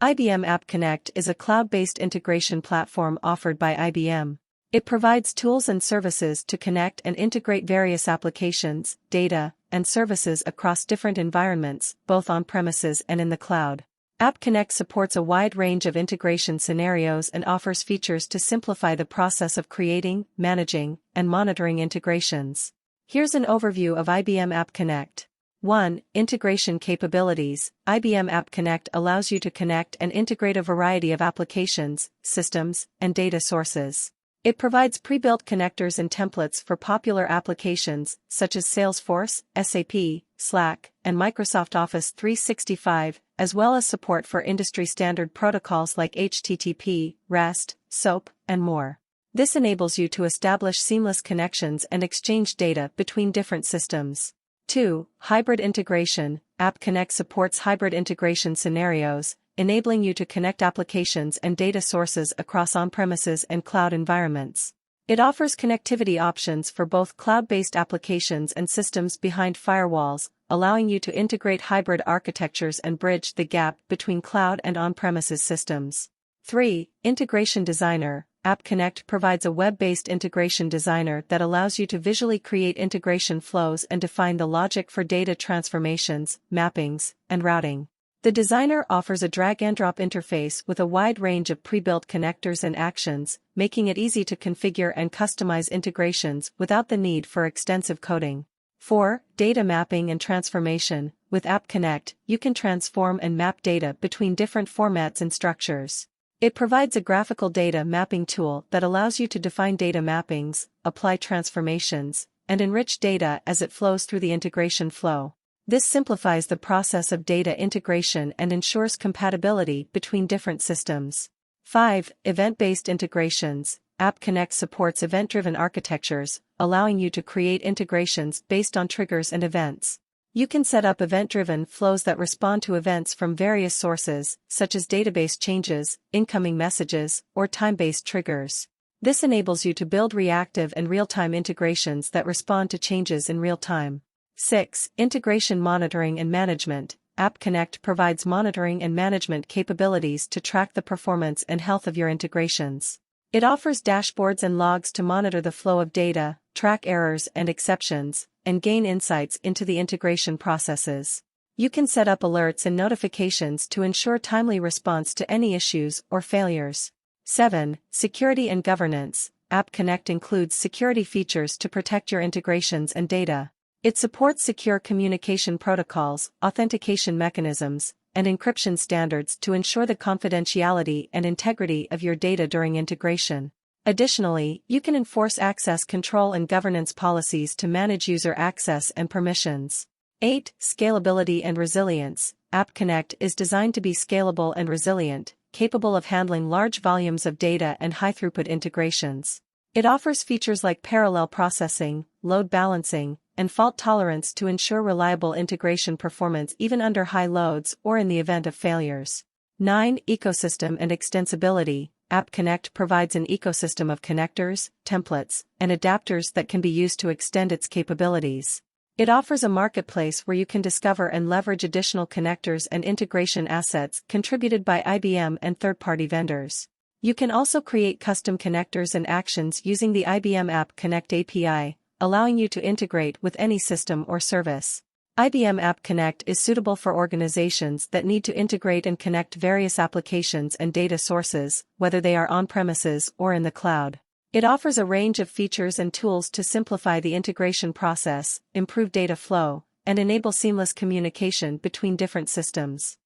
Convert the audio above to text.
IBM App Connect is a cloud-based integration platform offered by IBM. It provides tools and services to connect and integrate various applications, data, and services across different environments, both on-premises and in the cloud. App Connect supports a wide range of integration scenarios and offers features to simplify the process of creating, managing, and monitoring integrations. Here's an overview of IBM App Connect. 1. Integration capabilities. IBM App Connect allows you to connect and integrate a variety of applications, systems, and data sources. It provides pre-built connectors and templates for popular applications such as Salesforce, SAP, Slack, and Microsoft Office 365, as well as support for industry-standard protocols like HTTP, REST, SOAP, and more. This enables you to establish seamless connections and exchange data between different systems. 2. Hybrid integration. App Connect supports hybrid integration scenarios, enabling you to connect applications and data sources across on-premises and cloud environments. It offers connectivity options for both cloud-based applications and systems behind firewalls, allowing you to integrate hybrid architectures and bridge the gap between cloud and on-premises systems. 3. Integration Designer. App Connect provides a web-based integration designer that allows you to visually create integration flows and define the logic for data transformations, mappings, and routing. The designer offers a drag-and-drop interface with a wide range of pre-built connectors and actions, making it easy to configure and customize integrations without the need for extensive coding. 4. Data mapping and transformation. With App Connect, you can transform and map data between different formats and structures. It provides a graphical data mapping tool that allows you to define data mappings, apply transformations, and enrich data as it flows through the integration flow. This simplifies the process of data integration and ensures compatibility between different systems. 5. Event-based integrations. App Connect supports event-driven architectures, allowing you to create integrations based on triggers and events. You can set up event-driven flows that respond to events from various sources, such as database changes, incoming messages, or time-based triggers. This enables you to build reactive and real-time integrations that respond to changes in real time. 6. Integration monitoring and management. App Connect provides monitoring and management capabilities to track the performance and health of your integrations. It offers dashboards and logs to monitor the flow of data, track errors and exceptions, and gain insights into the integration processes. You can set up alerts and notifications to ensure timely response to any issues or failures. 7. Security and governance. App Connect includes security features to protect your integrations and data. It supports secure communication protocols, authentication mechanisms, and encryption standards to ensure the confidentiality and integrity of your data during integration. Additionally, you can enforce access control and governance policies to manage user access and permissions. 8. Scalability and resilience. App Connect is designed to be scalable and resilient, capable of handling large volumes of data and high-throughput integrations. It offers features like parallel processing, load balancing, and fault tolerance to ensure reliable integration performance even under high loads or in the event of failures. 9. Ecosystem and extensibility. App Connect provides an ecosystem of connectors, templates, and adapters that can be used to extend its capabilities. It offers a marketplace where you can discover and leverage additional connectors and integration assets contributed by IBM and third-party vendors. You can also create custom connectors and actions using the IBM App Connect API, allowing you to integrate with any system or service. IBM App Connect is suitable for organizations that need to integrate and connect various applications and data sources, whether they are on-premises or in the cloud. It offers a range of features and tools to simplify the integration process, improve data flow, and enable seamless communication between different systems.